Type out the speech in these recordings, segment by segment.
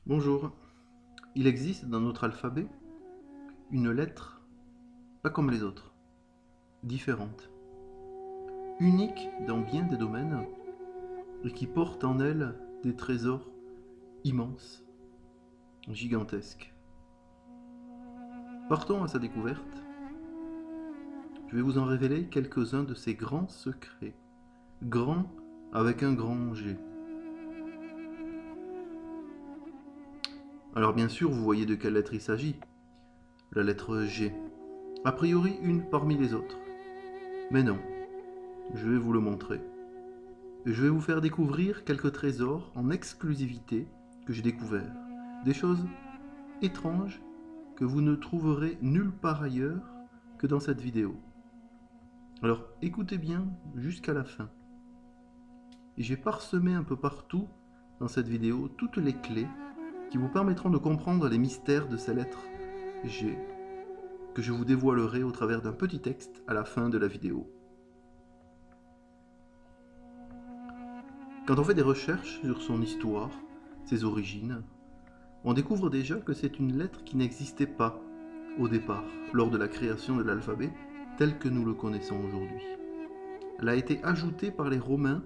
Bonjour. Il existe dans notre alphabet une lettre pas comme les autres, différente, unique dans bien des domaines et qui porte en elle des trésors immenses, gigantesques. Partons à sa découverte. Je vais vous en révéler quelques-uns de ces grands secrets, grands avec un grand G. Alors bien sûr, vous voyez de quelle lettre il s'agit. La lettre G. A priori une parmi les autres. Mais non, je vais vous le montrer. Je vais vous faire découvrir quelques trésors en exclusivité que j'ai découverts. Des choses étranges que vous ne trouverez nulle part ailleurs que dans cette vidéo. Alors écoutez bien jusqu'à la fin. Et j'ai parsemé un peu partout dans cette vidéo toutes les clés qui vous permettront de comprendre les mystères de ces lettres G que je vous dévoilerai au travers d'un petit texte à la fin de la vidéo. Quand on fait des recherches sur son histoire, ses origines, on découvre déjà que c'est une lettre qui n'existait pas au départ, lors de la création de l'alphabet tel que nous le connaissons aujourd'hui. Elle a été ajoutée par les Romains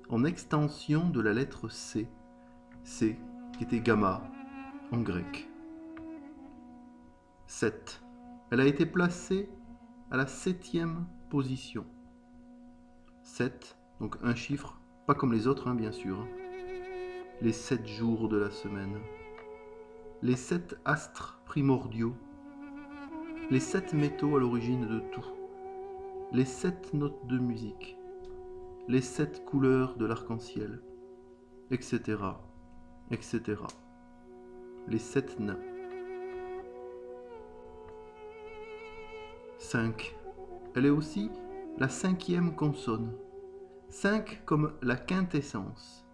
en extension de la lettre C, C qui était gamma en grec. 7. Elle a été placée à la 7e position. 7, donc un chiffre, pas comme les autres bien sûr. Les 7 jours de la semaine. Les 7 astres primordiaux. Les 7 métaux à l'origine de tout. Les 7 notes de musique. Les 7 couleurs de l'arc-en-ciel. Etc. Etc. Les 7 nains. 5. Elle est aussi la 5e consonne. 5 comme la quintessence.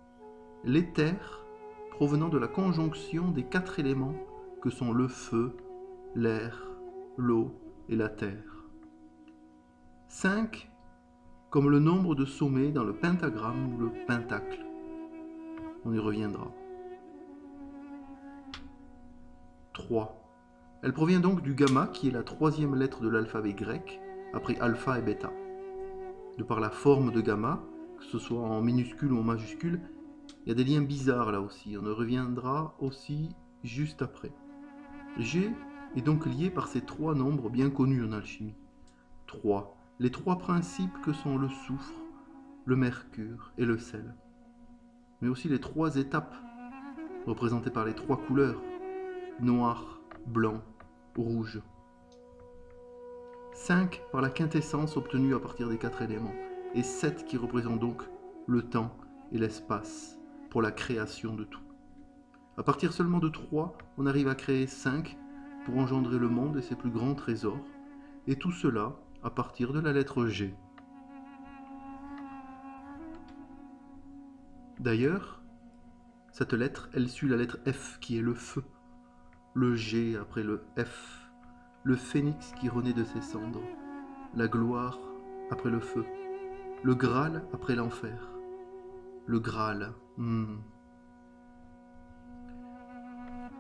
L'éther provenant de la conjonction des 4 éléments que sont le feu, l'air, l'eau et la terre. 5 comme le nombre de sommets dans le pentagramme ou le pentacle. On y reviendra. 3. Elle provient donc du gamma qui est la 3e lettre de l'alphabet grec après alpha et bêta. De par la forme de gamma, que ce soit en minuscule ou en majuscule, il y a des liens bizarres là aussi, on y reviendra aussi juste après. G est donc lié par ces 3 nombres bien connus en alchimie. 3. Les 3 principes que sont le soufre, le mercure et le sel. Mais aussi les 3 étapes, représentées par les 3 couleurs, noir, blanc, rouge. 5 par la quintessence obtenue à partir des 4 éléments, et 7 qui représentent donc le temps et l'espace pour la création de tout. À partir seulement de 3, on arrive à créer 5 pour engendrer le monde et ses plus grands trésors, et tout cela à partir de la lettre G. D'ailleurs, cette lettre, elle suit la lettre F qui est le feu, le G après le F, le phénix qui renaît de ses cendres, la gloire après le feu, le Graal après l'enfer. Le Graal.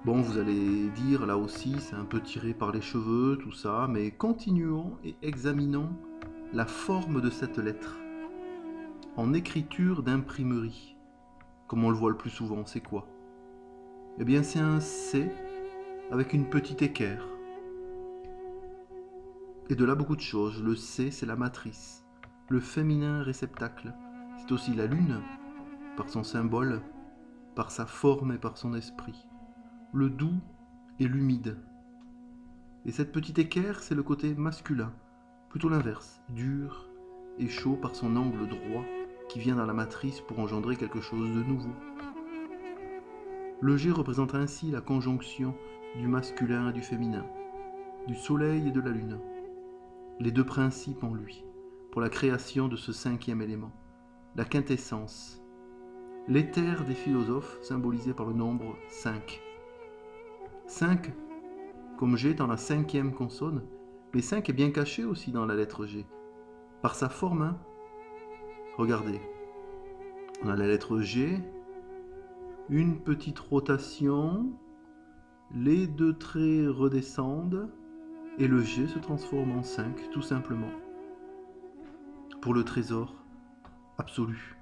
Bon, vous allez dire, là aussi, c'est un peu tiré par les cheveux, tout ça, mais continuons et examinons la forme de cette lettre. En écriture d'imprimerie, comme on le voit le plus souvent, c'est quoi? Eh bien, c'est un C avec une petite équerre. Et de là, beaucoup de choses. Le C, c'est la matrice. Le féminin réceptacle. C'est aussi la lune, par son symbole, par sa forme et par son esprit. Le doux et l'humide. Et cette petite équerre, c'est le côté masculin, plutôt l'inverse, dur et chaud par son angle droit qui vient dans la matrice pour engendrer quelque chose de nouveau. Le G représente ainsi la conjonction du masculin et du féminin, du soleil et de la lune, les 2 principes en lui, pour la création de ce 5e élément, la quintessence, l'éther des philosophes symbolisé par le nombre 5. 5 comme G dans la 5e consonne, mais 5 est bien caché aussi dans la lettre G, par sa forme. Regardez, on a la lettre G, une petite rotation, les deux traits redescendent et le G se transforme en 5, tout simplement. Pour le trésor absolu,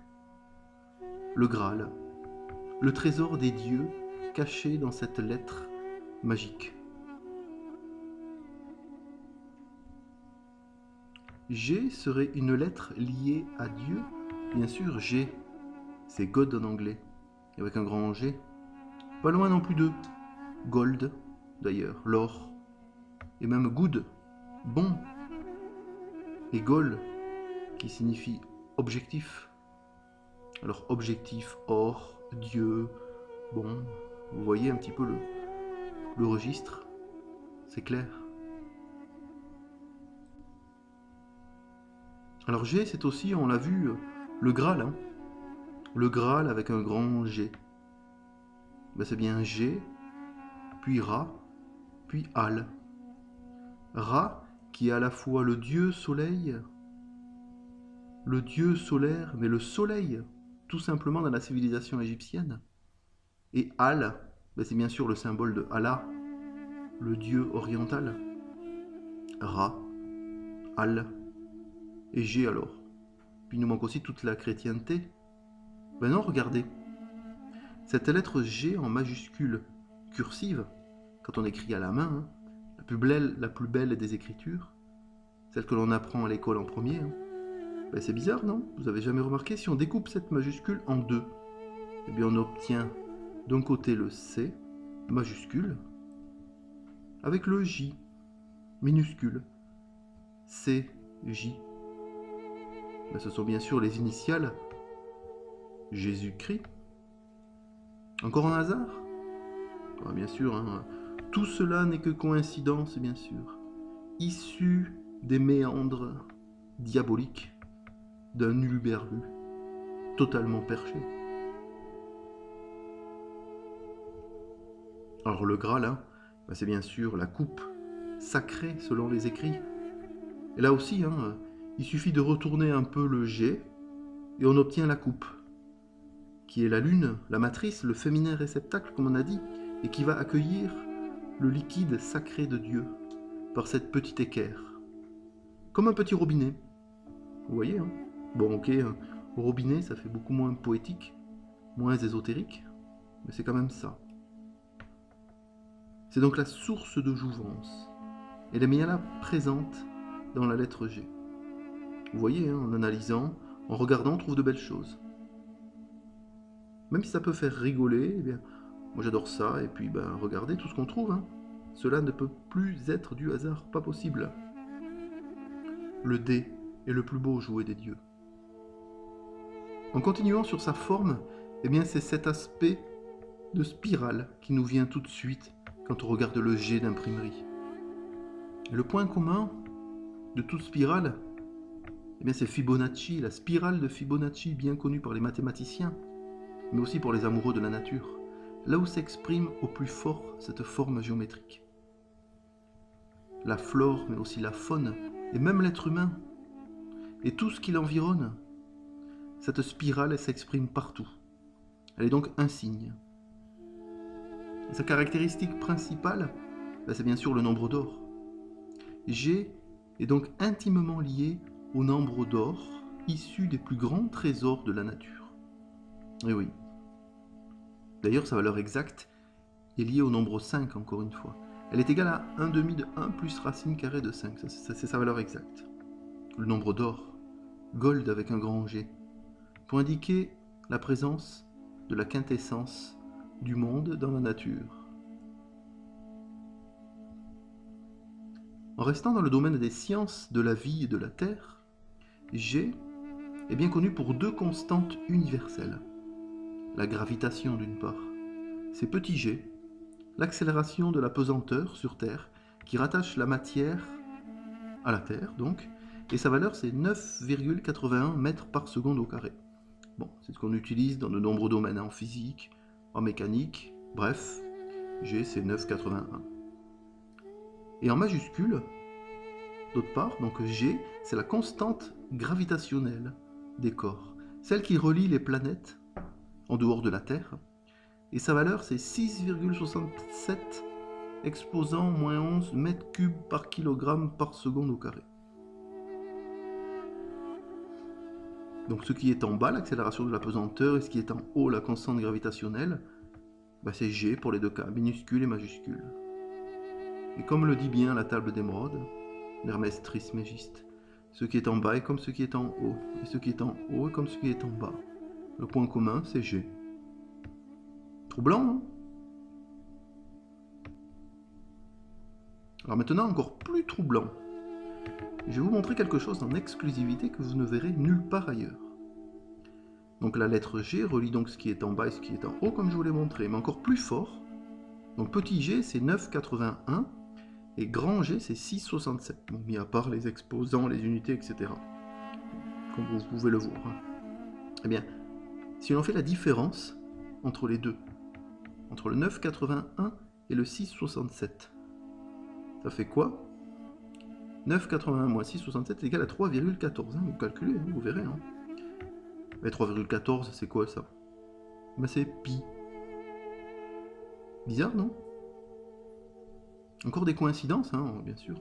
le Graal, le trésor des dieux caché dans cette lettre magique. G serait une lettre liée à Dieu. Bien sûr, G, c'est God en anglais, avec un grand G. Pas loin non plus de gold, d'ailleurs, l'or, et même good, bon, et goal, qui signifie objectif. Alors objectif, or, Dieu, bon, vous voyez un petit peu le registre, c'est clair. Alors G, c'est aussi, on l'a vu, le Graal, hein. Le Graal avec un grand G. Ben, c'est bien G, puis Ra, puis Al. Ra, qui est à la fois le dieu soleil, le dieu solaire, mais le soleil, tout simplement dans la civilisation égyptienne. Et Al, ben, c'est bien sûr le symbole de Allah, le dieu oriental. Ra, Al, et G alors. Puis il nous manque aussi toute la chrétienté. Ben non, regardez. Cette lettre G en majuscule cursive, quand on écrit à la main, hein, la plus belle des écritures, celle que l'on apprend à l'école en premier, hein, ben c'est bizarre, non? Vous avez jamais remarqué? Si on découpe cette majuscule en deux, eh bien on obtient d'un côté le C majuscule avec le J minuscule. C, J. Ben, ce sont bien sûr les initiales Jésus-Christ. Encore un hasard? Ah, bien sûr, hein. Tout cela n'est que coïncidence, bien sûr, issue des méandres diaboliques d'un huluberlu totalement perché. Alors le Graal, hein, ben c'est bien sûr la coupe sacrée selon les écrits. Et là aussi, hein, il suffit de retourner un peu le G et on obtient la coupe, qui est la lune, la matrice, le féminin réceptacle, comme on a dit, et qui va accueillir le liquide sacré de Dieu par cette petite équerre. Comme un petit robinet. Vous voyez, hein? Bon, ok, un robinet, ça fait beaucoup moins poétique, moins ésotérique, mais c'est quand même ça. C'est donc la source de jouvence. Elle est bien là présente dans la lettre G. Vous voyez, hein, en analysant, en regardant, on trouve de belles choses. Même si ça peut faire rigoler, eh bien, moi j'adore ça, et puis ben, regardez tout ce qu'on trouve. Hein. Cela ne peut plus être du hasard, pas possible. Le dé est le plus beau jouet des dieux. En continuant sur sa forme, eh bien c'est cet aspect de spirale qui nous vient tout de suite quand on regarde le G d'imprimerie. Et le point commun de toute spirale, eh bien c'est Fibonacci, la spirale de Fibonacci bien connue par les mathématiciens, mais aussi pour les amoureux de la nature, là où s'exprime au plus fort cette forme géométrique. La flore, mais aussi la faune, et même l'être humain, et tout ce qui l'environne, cette spirale elle s'exprime partout. Elle est donc un signe. Et sa caractéristique principale, c'est bien sûr le nombre d'or. G est donc intimement lié au nombre d'or issu des plus grands trésors de la nature. Et oui. D'ailleurs, sa valeur exacte est liée au nombre 5, encore une fois. Elle est égale à 1 demi de 1 plus racine carrée de 5. Ça, c'est sa valeur exacte. Le nombre d'or, gold avec un grand G, pour indiquer la présence de la quintessence du monde dans la nature. En restant dans le domaine des sciences de la vie et de la Terre, G est bien connu pour deux constantes universelles. La gravitation d'une part, c'est petit g, l'accélération de la pesanteur sur Terre qui rattache la matière à la Terre donc, et sa valeur c'est 9,81 mètres par seconde au carré. Bon, c'est ce qu'on utilise dans de nombreux domaines, en physique, en mécanique, bref, G c'est 9,81. Et en majuscule, d'autre part, donc G c'est la constante gravitationnelle des corps, celle qui relie les planètes en dehors de la Terre, et sa valeur c'est 6,67 exposant moins 11 mètres cubes par kilogramme par seconde au carré. Donc ce qui est en bas, l'accélération de la pesanteur, et ce qui est en haut, la constante gravitationnelle, c'est G pour les deux cas, minuscule et majuscule. Et comme le dit bien la table d'émeraude, l'Hermès Trismégiste, ce qui est en bas est comme ce qui est en haut, et ce qui est en haut est comme ce qui est en bas. Le point commun, c'est G. Troublant, non? Alors maintenant, encore plus troublant. Je vais vous montrer quelque chose en exclusivité que vous ne verrez nulle part ailleurs. Donc la lettre G relie donc ce qui est en bas et ce qui est en haut, comme je vous l'ai montré, mais encore plus fort. Donc petit g, c'est 9,81, et grand G, c'est 6,67. Donc mis à part les exposants, les unités, etc. Comme vous pouvez le voir. Eh bien, si on fait la différence entre les deux, entre le 9,81 et le 6,67, ça fait quoi? 9,81 moins 6,67 est égal à 3,14. Vous calculez, vous verrez. Mais 3,14, c'est quoi ça? C'est pi. Bizarre, non? Encore des coïncidences, bien sûr.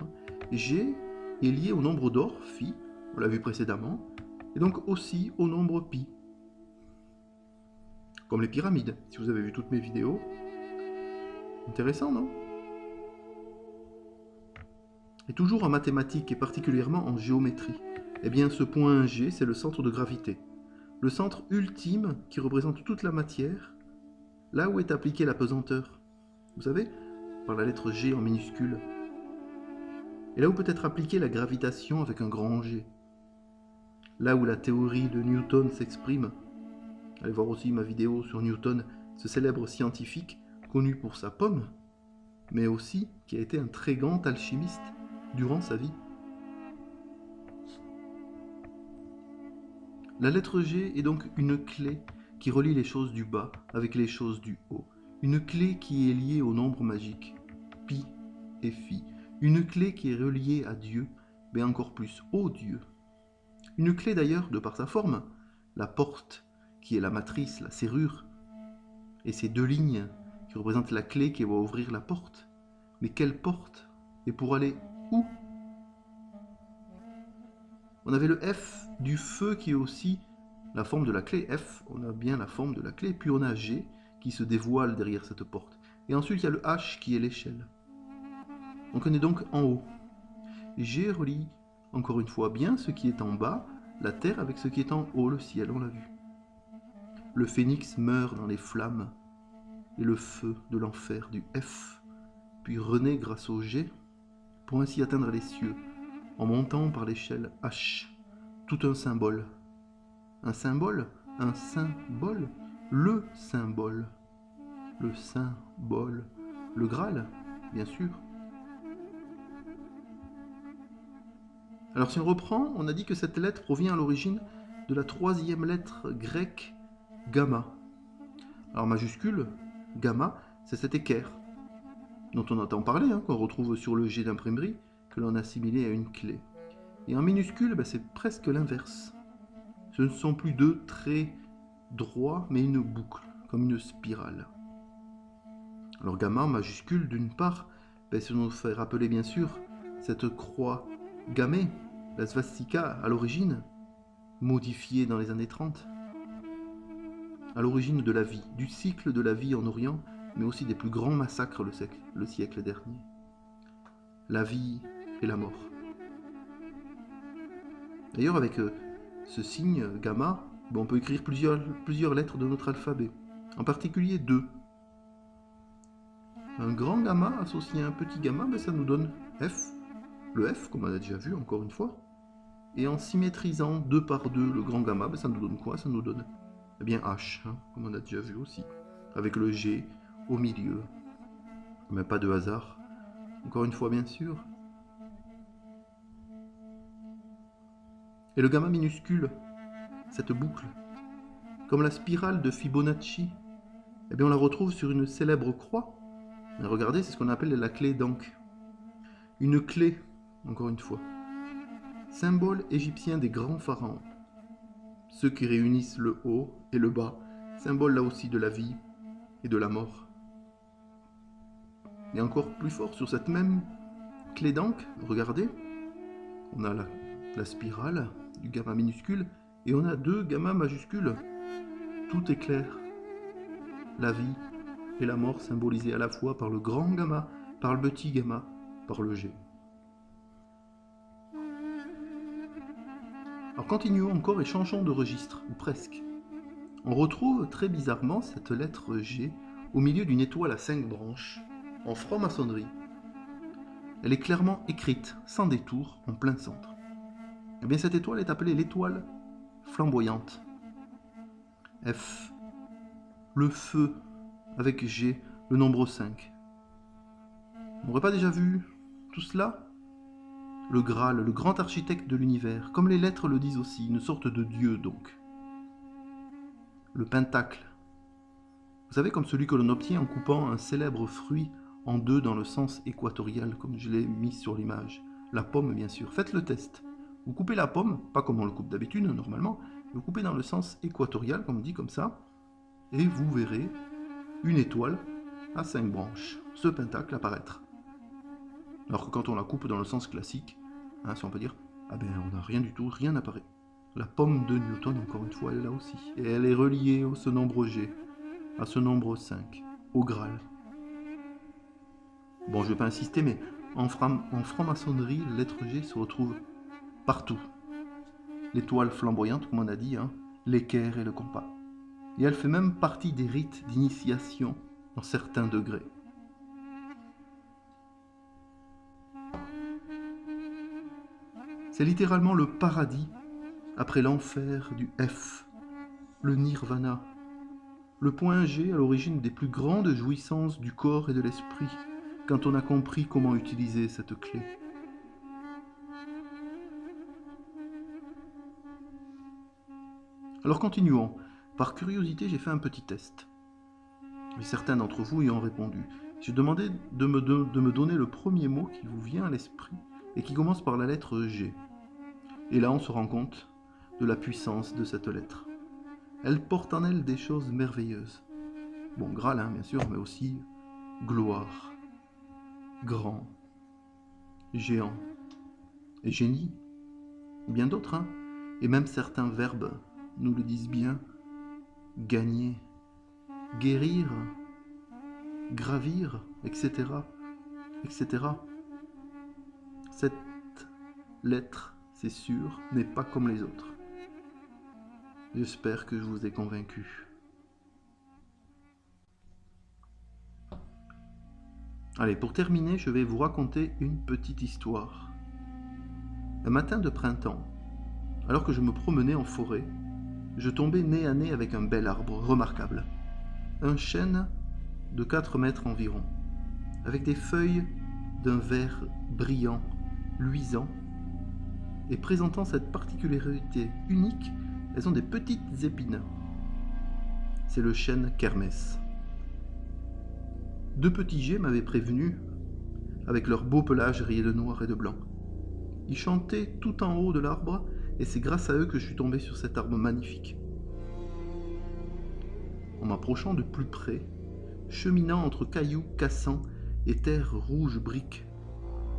G est lié au nombre d'or, phi, on l'a vu précédemment, et donc aussi au nombre pi. Comme les pyramides, si vous avez vu toutes mes vidéos. Intéressant, non? Et toujours en mathématiques, et particulièrement en géométrie, eh bien ce point G, c'est le centre de gravité. Le centre ultime qui représente toute la matière, là où est appliquée la pesanteur. Vous savez, par la lettre G en minuscule. Et là où peut être appliquée la gravitation avec un grand G. Là où la théorie de Newton s'exprime. Allez voir aussi ma vidéo sur Newton, ce célèbre scientifique connu pour sa pomme, mais aussi qui a été un très grand alchimiste durant sa vie. La lettre G est donc une clé qui relie les choses du bas avec les choses du haut. Une clé qui est liée au nombre magique, pi et phi. Une clé qui est reliée à Dieu, mais encore plus au Dieu. Une clé d'ailleurs, de par sa forme, la porte, qui est la matrice, la serrure, et ces deux lignes qui représentent la clé qui va ouvrir la porte. Mais quelle porte? Et pour aller où? On avait le F du feu qui est aussi la forme de la clé. F, on a bien la forme de la clé. Puis on a G qui se dévoile derrière cette porte. Et ensuite il y a le H qui est l'échelle. Donc on est donc en haut. G relie encore une fois bien ce qui est en bas, la terre, avec ce qui est en haut, le ciel, on l'a vu. Le phénix meurt dans les flammes et le feu de l'enfer du F, puis renaît grâce au G pour ainsi atteindre les cieux, en montant par l'échelle H, tout un symbole. Un symbole, le symbole, le symbole, le Graal, bien sûr. Alors si on reprend, on a dit que cette lettre provient à l'origine de la troisième lettre grecque gamma. Alors majuscule, gamma, c'est cet équerre dont on entend parler, qu'on retrouve sur le G d'imprimerie, que l'on a assimilé à une clé. Et en minuscule, c'est presque l'inverse. Ce ne sont plus deux traits droits, mais une boucle, comme une spirale. Alors gamma, majuscule, d'une part, ça nous fait rappeler bien sûr cette croix gammée, la svastika à l'origine, modifiée dans les années 30, à l'origine de la vie, du cycle de la vie en Orient, mais aussi des plus grands massacres le siècle dernier. La vie et la mort. D'ailleurs, avec ce signe gamma, on peut écrire plusieurs lettres de notre alphabet, en particulier 2. Un grand gamma associé à un petit gamma, ça nous donne F, le F, comme on a déjà vu encore une fois, et en symétrisant 2 par 2 le grand gamma, ça nous donne quoi? Ça nous donne H, comme on a déjà vu aussi, avec le G au milieu. Mais pas de hasard, encore une fois bien sûr. Et le gamma minuscule, cette boucle, comme la spirale de Fibonacci, on la retrouve sur une célèbre croix. Mais regardez, c'est ce qu'on appelle la clé d'Ankh. Une clé, encore une fois. Symbole égyptien des grands pharaons. Ceux qui réunissent le haut et le bas. Symbole là aussi de la vie et de la mort. Et encore plus fort, sur cette même clé d'encre, regardez, on a la spirale du gamma minuscule et on a 2 gamma majuscules. Tout est clair. La vie et la mort symbolisées à la fois par le grand gamma, par le petit gamma, par le G. Alors continuons encore et changeons de registre, ou presque. On retrouve très bizarrement cette lettre G au milieu d'une étoile à 5 branches, en franc-maçonnerie. Elle est clairement écrite, sans détour, en plein centre. Eh bien cette étoile est appelée l'étoile flamboyante. F. Le feu, avec G, le nombre 5. On n'aurait pas déjà vu tout cela ? Le Graal, le grand architecte de l'univers, comme les lettres le disent aussi, une sorte de dieu donc. Le pentacle. Vous savez, comme celui que l'on obtient en coupant un célèbre fruit en 2 dans le sens équatorial, comme je l'ai mis sur l'image. La pomme, bien sûr. Faites le test. Vous coupez la pomme, pas comme on le coupe d'habitude, normalement, vous coupez dans le sens équatorial, comme on dit, comme ça, et vous verrez une étoile à 5 branches, ce pentacle apparaître. Alors que quand on la coupe dans le sens classique, si on peut dire, on n'a rien du tout, rien n'apparaît. La pomme de Newton, encore une fois, elle est là aussi. Et elle est reliée à ce nombre G, à ce nombre 5, au Graal. Bon, je ne vais pas insister, mais en franc-maçonnerie, la lettre G se retrouve partout. L'étoile flamboyante, comme on a dit, l'équerre et le compas. Et elle fait même partie des rites d'initiation dans certains degrés. C'est littéralement le paradis après l'enfer du F, le nirvana, le point G à l'origine des plus grandes jouissances du corps et de l'esprit, quand on a compris comment utiliser cette clé. Alors continuons. Par curiosité, j'ai fait un petit test. Et certains d'entre vous y ont répondu. J'ai demandé de me donner le premier mot qui vous vient à l'esprit et qui commence par la lettre G. Et là, on se rend compte de la puissance de cette lettre. Elle porte en elle des choses merveilleuses. Bon, Graal, bien sûr, mais aussi gloire, grand, géant, et génie, bien d'autres, et même certains verbes nous le disent bien, gagner, guérir, gravir, etc., etc. Cette lettre, c'est sûr, n'est pas comme les autres. J'espère que je vous ai convaincu. Allez, pour terminer, je vais vous raconter une petite histoire. Un matin de printemps, alors que je me promenais en forêt, je tombais nez à nez avec un bel arbre remarquable. Un chêne de 4 mètres environ, avec des feuilles d'un vert brillant, luisant, et présentant cette particularité unique, elles ont des petites épines. C'est le chêne kermès. 2 petits geais m'avaient prévenu, avec leur beau pelage rayé de noir et de blanc. Ils chantaient tout en haut de l'arbre, et c'est grâce à eux que je suis tombé sur cet arbre magnifique. En m'approchant de plus près, cheminant entre cailloux cassants et terre rouge brique,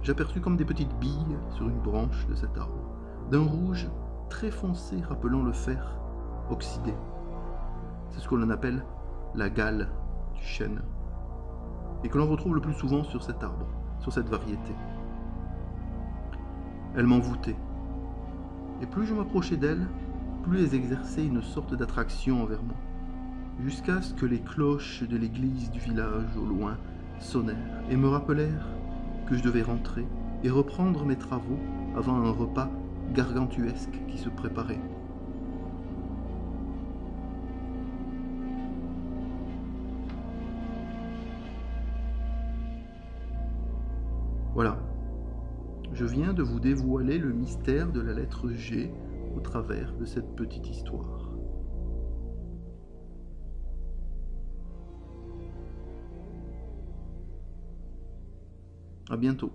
j'aperçus comme des petites billes sur une branche de cet arbre, d'un rouge très foncé rappelant le fer oxydé. C'est ce que l'on appelle la gale du chêne, et que l'on retrouve le plus souvent sur cet arbre, sur cette variété. Elle m'envoûtait, et plus je m'approchais d'elle, plus elles exerçaient une sorte d'attraction envers moi, jusqu'à ce que les cloches de l'église du village au loin sonnèrent et me rappelèrent que je devais rentrer et reprendre mes travaux avant un repas gargantuesque qui se préparait. Voilà, je viens de vous dévoiler le mystère de la lettre G au travers de cette petite histoire. À bientôt.